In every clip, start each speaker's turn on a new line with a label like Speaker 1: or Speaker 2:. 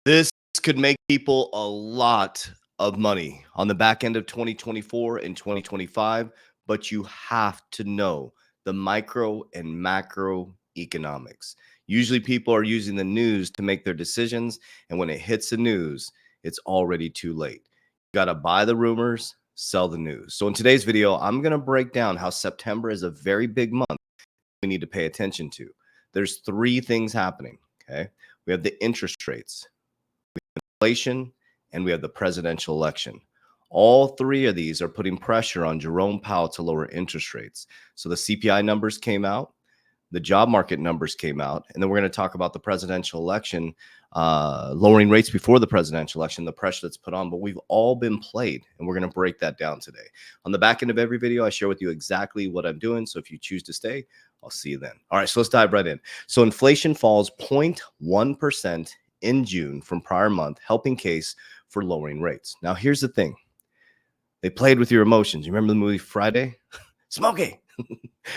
Speaker 1: This could make people a lot of money on the back end of 2024 and 2025, but you have to know the micro and macro economics. Usually, people are using the news to make their decisions, and when it hits the news, it's already too late. You got to buy the rumors, sell the news. So, in today's video, I'm going to break down how September is a very big month we need to pay attention to. There's three things happening. Okay, we have the interest rates, inflation, and we have the presidential election. All three of these are putting pressure on Jerome Powell to lower interest rates. So the CPI numbers came out, the job market numbers came out, and then we're going to talk about the presidential election, lowering rates before the presidential election, the pressure that's put on. But we've all been played, and we're going to break that down today. On the back end of every video, I share with you exactly what I'm doing. So if you choose to stay, I'll see you then. All right, so let's dive right in. So inflation falls 0.1% in June from prior month, helping case for lowering rates. Now, here's the thing. They played with your emotions. You remember the movie Friday? Smokey.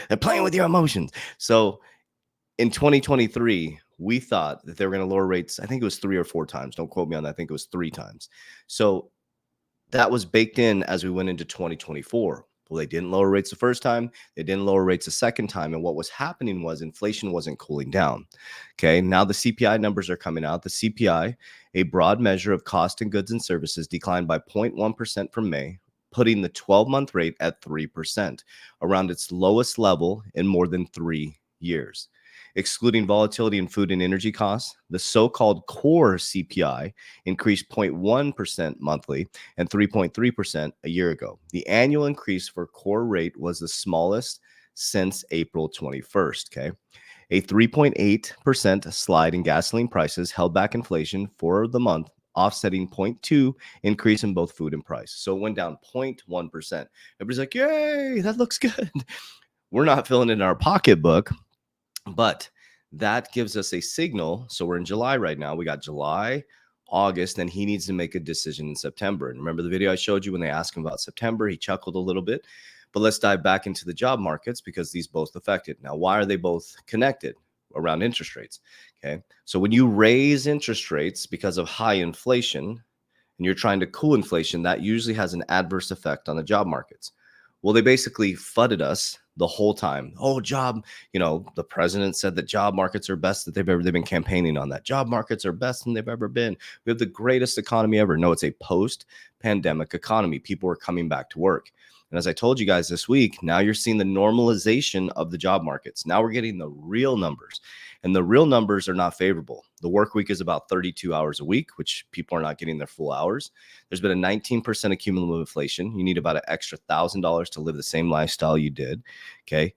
Speaker 1: They're playing with your emotions. So in 2023, we thought that they were going to lower rates. I think it was 3 or 4 times. Don't quote me on that. I think it was 3 times. So that was baked in as we went into 2024. Well, they didn't lower rates the first time. They didn't lower rates the second time. And what was happening was inflation wasn't cooling down. Okay. Now the CPI numbers are coming out. The CPI, a broad measure of cost in goods and services, declined by 0.1% from May, putting the 12-month rate at 3%, around its lowest level in more than 3 years. Excluding volatility in food and energy costs, the so-called core CPI increased 0.1% monthly and 3.3% a year ago. The annual increase for core rate was the smallest since April 21st, okay? A 3.8% slide in gasoline prices held back inflation for the month, offsetting 0.2 increase in both food and price. So it went down 0.1%. Everybody's like, yay, that looks good. We're not filling it in our pocketbook, but that gives us a signal. So we're in July right now. We got July, August, and he needs to make a decision in September. And remember the video I showed you when they asked him about September, he chuckled a little bit. But let's dive back into the job markets because these both affected. Now, why are they both connected? Around interest rates. Okay. So when you raise interest rates because of high inflation and you're trying to cool inflation, that usually has an adverse effect on the job markets. Well, they basically fudded us the whole time. Oh, the president said that job markets are best that they've been campaigning on that. Job markets are best than they've ever been. We have the greatest economy ever. No, it's a post-pandemic economy. People are coming back to work. And as I told you guys this week, now you're seeing the normalization of the job markets. Now we're getting the real numbers, and the real numbers are not favorable. The work week is about 32 hours a week, which people are not getting their full hours. There's been a 19% cumulative inflation. You need about an extra $1,000 to live the same lifestyle you did. Okay.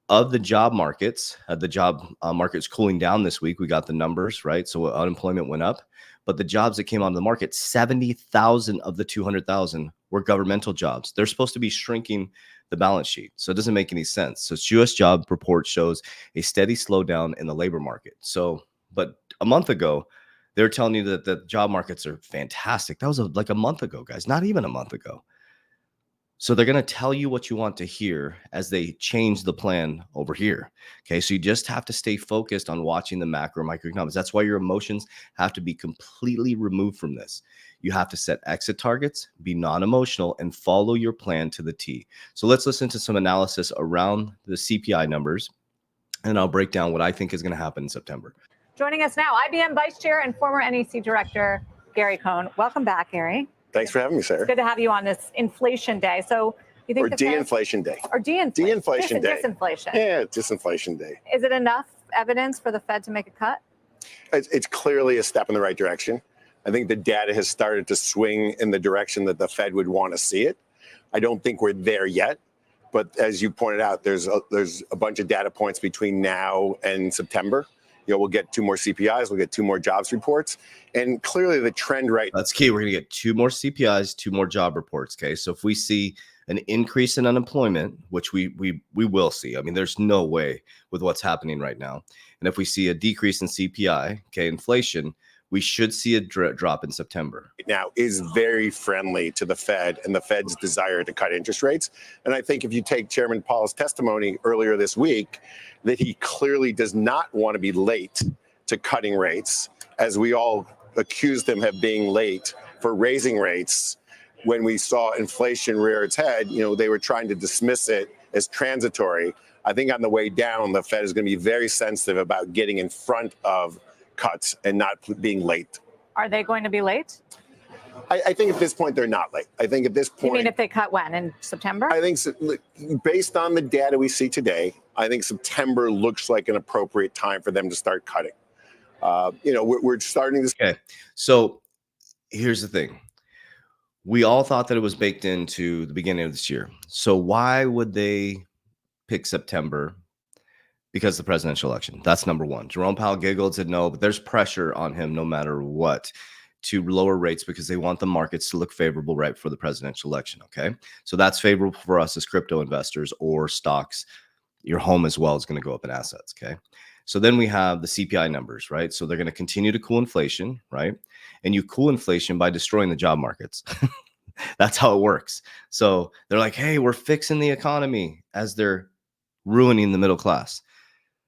Speaker 1: Of the job markets, the job market's cooling down this week. We got the numbers, right? So unemployment went up, but the jobs that came on the market, 70,000 of the 200,000 were governmental jobs. They're supposed to be shrinking the balance sheet. So it doesn't make any sense. So US job report shows a steady slowdown in the labor market. So, but a month ago, they're telling you that the job markets are fantastic. That was like a month ago, guys, not even a month ago. So they're going to tell you what you want to hear as they change the plan over here. Okay. So you just have to stay focused on watching the macro microeconomics. That's why your emotions have to be completely removed from this. You have to set exit targets, be non-emotional, and follow your plan to the T. So let's listen to some analysis around the CPI numbers, and I'll break down what I think is going to happen in September.
Speaker 2: Joining us now, IBM Vice Chair and former NEC Director, Gary Cohn. Welcome back, Gary.
Speaker 3: Thanks for having me, Sarah.
Speaker 2: It's good to have you on this inflation day. So you think
Speaker 3: de-inflation day.
Speaker 2: Or
Speaker 3: de-inflation day.
Speaker 2: Disinflation.
Speaker 3: Yeah, disinflation day.
Speaker 2: Is it enough evidence for the Fed to make a cut?
Speaker 3: It's clearly a step in the right direction. I think the data has started to swing in the direction that the Fed would want to see it. I don't think we're there yet. But as you pointed out, there's a bunch of data points between now and September. We'll get 2 more CPIs, we'll get 2 more jobs reports. And clearly the trend
Speaker 1: That's key. We're going to get 2 more CPIs, 2 more job reports. Okay. So if we see an increase in unemployment, which we will see, I mean, there's no way with what's happening right now. And if we see a decrease in CPI, okay, inflation, we should see a drop in September.
Speaker 3: Now is very friendly to the Fed and the Fed's desire to cut interest rates. And I think if you take Chairman Powell's testimony earlier this week, that he clearly does not want to be late to cutting rates, as we all accused them of being late for raising rates, when we saw inflation rear its head, they were trying to dismiss it as transitory. I think on the way down, the Fed is going to be very sensitive about getting in front of cuts and not being late.
Speaker 2: Are they going to be late?
Speaker 3: I think at this point, they're not late. I think at this point.
Speaker 2: You mean if they cut when? In September?
Speaker 3: I think based on the data we see today, I think September looks like an appropriate time for them to start cutting. We're starting to.
Speaker 1: Okay. So here's the thing. We all thought that it was baked into the beginning of this year. So why would they pick September? Because of the presidential election. That's number one. Jerome Powell giggled, said no, but there's pressure on him no matter what to lower rates because they want the markets to look favorable right for the presidential election. Okay. So that's favorable for us as crypto investors or stocks. Your home as well is going to go up in assets. Okay. So then we have the CPI numbers, right? So they're going to continue to cool inflation, right? And you cool inflation by destroying the job markets. That's how it works. So they're like, hey, we're fixing the economy as they're ruining the middle class.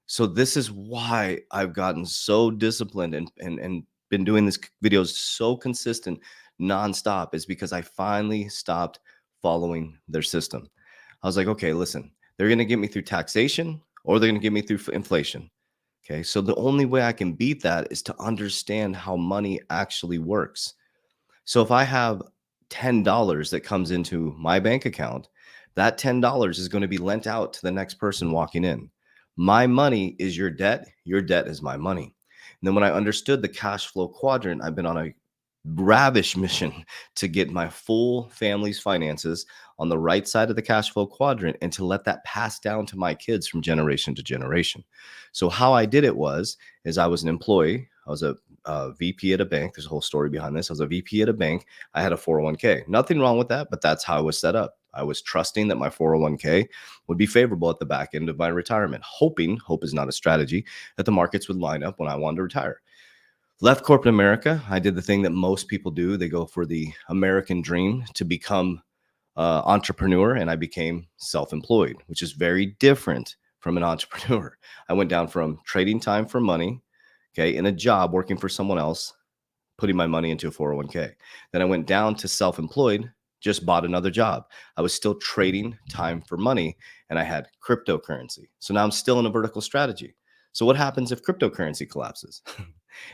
Speaker 1: So this is why I've gotten so disciplined and been doing this videos so consistent nonstop, is because I finally stopped following their system. I was like, okay, listen, they're going to get me through taxation or they're going to get me through inflation. Okay. So the only way I can beat that is to understand how money actually works. So if I have $10 that comes into my bank account, that $10 is going to be lent out to the next person walking in. My money is your debt is my money. And then when I understood the cash flow quadrant, I've been on a ravish mission to get my full family's finances on the right side of the cash flow quadrant and to let that pass down to my kids from generation to generation. So how I did it is I was an employee. I was a VP at a bank. There's a whole story behind this. I was a VP at a bank. I had a 401k. Nothing wrong with that, but that's how I was set up. I was trusting that my 401k would be favorable at the back end of my retirement, hope is not a strategy, that the markets would line up when I wanted to retire. Left corporate America. I did the thing that most people do. They go for the American dream to become entrepreneur, and I became self-employed, which is very different from an entrepreneur. I went down from trading time for money, okay, in a job working for someone else, putting my money into a 401k. Then I went down to self-employed, just bought another job. I was still trading time for money, and I had cryptocurrency. So now I'm still in a vertical strategy. So what happens if cryptocurrency collapses?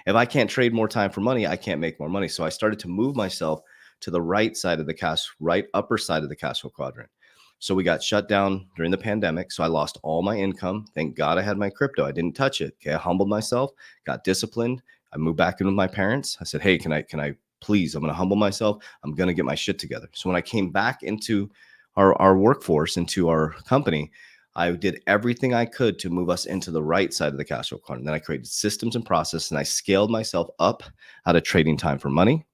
Speaker 1: If I can't trade more time for money, I can't make more money. So I started to move myself to the right side of the right upper side of the cash flow quadrant. So we got shut down during the pandemic. So I lost all my income. Thank God I had my crypto. I didn't touch it. Okay. I humbled myself, got disciplined. I moved back in with my parents. I said, hey, can I please, I'm going to humble myself. I'm going to get my shit together. So when I came back into our workforce, into our company, I did everything I could to move us into the right side of the cash flow quadrant. Then I created systems and process, and I scaled myself up out of trading time for money.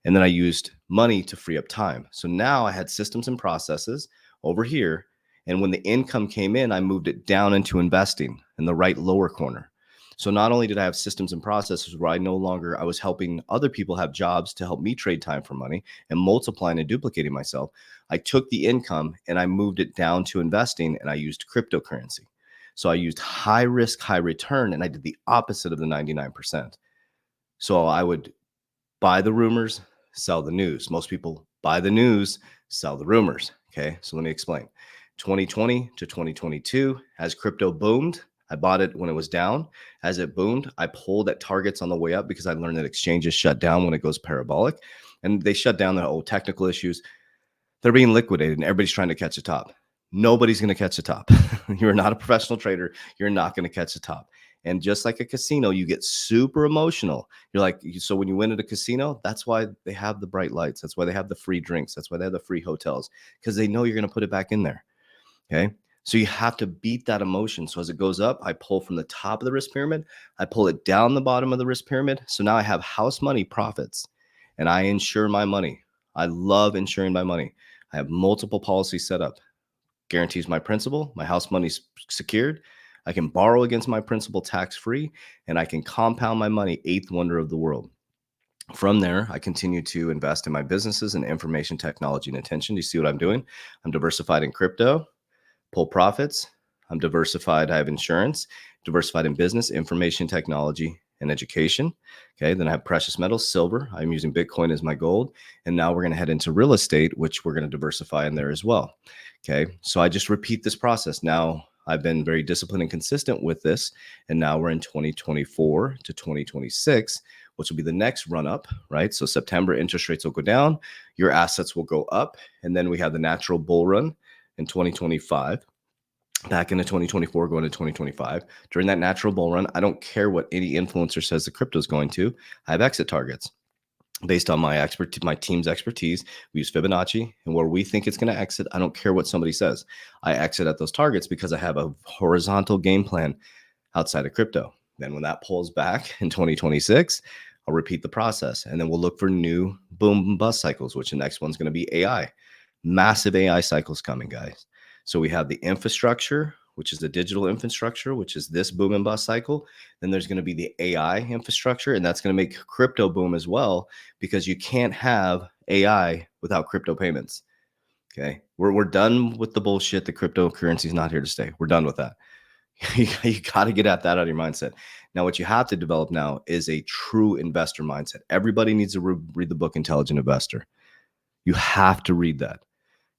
Speaker 1: And then I used money to free up time. So now I had systems and processes over here. And when the income came in, I moved it down into investing in the right lower corner. So not only did I have systems and processes where I was helping other people have jobs to help me trade time for money and multiplying and duplicating myself. I took the income and I moved it down to investing, and I used cryptocurrency. So I used high risk, high return, and I did the opposite of the 99%. So I would buy the rumors, sell the news. Most people buy the news, sell the rumors. Okay. So let me explain. 2020 to 2022, as crypto boomed, I bought it when it was down. As it boomed, I pulled at targets on the way up because I learned that exchanges shut down when it goes parabolic, and they shut down their old technical issues. They're being liquidated and everybody's trying to catch the top. Nobody's going to catch the top. You're not a professional trader. You're not going to catch the top. And just like a casino, you get super emotional. You're like, so when you win at a casino, that's why they have the bright lights. That's why they have the free drinks. That's why they have the free hotels, because they know you're going to put it back in there. Okay. So you have to beat that emotion. So as it goes up, I pull from the top of the risk pyramid. I pull it down the bottom of the risk pyramid. So now I have house money profits, and I insure my money. I love insuring my money. I have multiple policies set up. Guarantees my principal. My house money's secured. I can borrow against my principal tax-free, and I can compound my money, eighth wonder of the world. From there, I continue to invest in my businesses and information technology and attention. Do you see what I'm doing? I'm diversified in crypto, pull profits. I'm diversified. I have insurance, diversified in business, information technology, and education. Okay. Then I have precious metals, silver. I'm using Bitcoin as my gold. And now we're going to head into real estate, which we're going to diversify in there as well. Okay. So I just repeat this process. Now I've been very disciplined and consistent with this. And now we're in 2024 to 2026, which will be the next run up, right? So September interest rates will go down, your assets will go up. And then we have the natural bull run in 2025. Back into 2024, going to 2025. During that natural bull run, I don't care what any influencer says the crypto is going to. I have exit targets based on my team's expertise. We use Fibonacci, and where we think it's going to exit, I don't care what somebody says. I exit at those targets because I have a horizontal game plan outside of crypto. Then when that pulls back in 2026, I'll repeat the process, and then we'll look for new boom and bust cycles, which the next one's going to be AI. Massive AI cycles coming, guys. So we have the infrastructure, which is the digital infrastructure, which is this boom and bust cycle. Then there's going to be the AI infrastructure, and that's going to make crypto boom as well, because you can't have AI without crypto payments. Okay. We're done with the bullshit. The cryptocurrency is not here to stay. We're done with that. You got to get at that out of your mindset. Now, what you have to develop now is a true investor mindset. Everybody needs to read the book Intelligent Investor. You have to read that.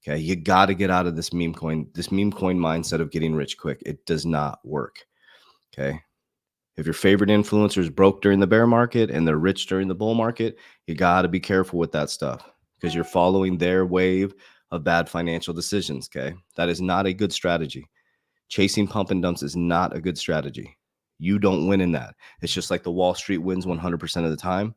Speaker 1: Okay, you got to get out of this meme coin mindset of getting rich quick. It does not work. Okay. If your favorite influencer is broke during the bear market and they're rich during the bull market, you got to be careful with that stuff, because you're following their wave of bad financial decisions. Okay. That is not a good strategy. Chasing pump and dumps is not a good strategy. You don't win in that. It's just like the Wall Street wins 100% of the time.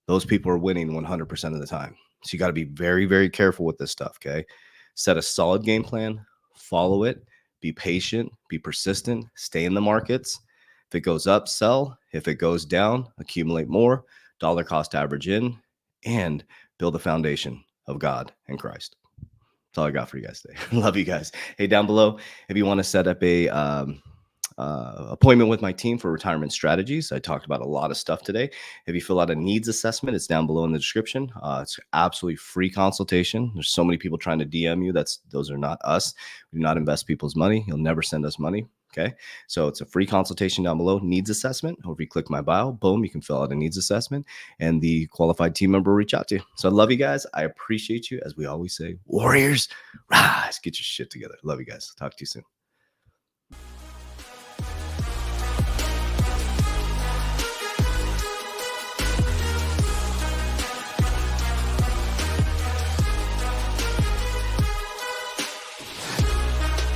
Speaker 1: Those people are winning 100% of the time. So you got to be very, very careful with this stuff. Okay. Set a solid game plan, follow it, be patient, be persistent, stay in the markets. If it goes up, sell. If it goes down, accumulate more, dollar cost average in, and build a foundation of God and Christ. That's all I got for you guys today. Love you guys. Hey, down below, if you want to set up a appointment with my team for retirement strategies. I talked about a lot of stuff today. If you fill out a needs assessment, it's down below in the description. It's absolutely free consultation. There's so many people trying to DM you. Those are not us. We do not invest people's money. You'll never send us money. Okay. So it's a free consultation down below, needs assessment. Or if you click my bio, boom, you can fill out a needs assessment and the qualified team member will reach out to you. So I love you guys. I appreciate you. As we always say, warriors, rise, get your shit together. Love you guys. Talk to you soon.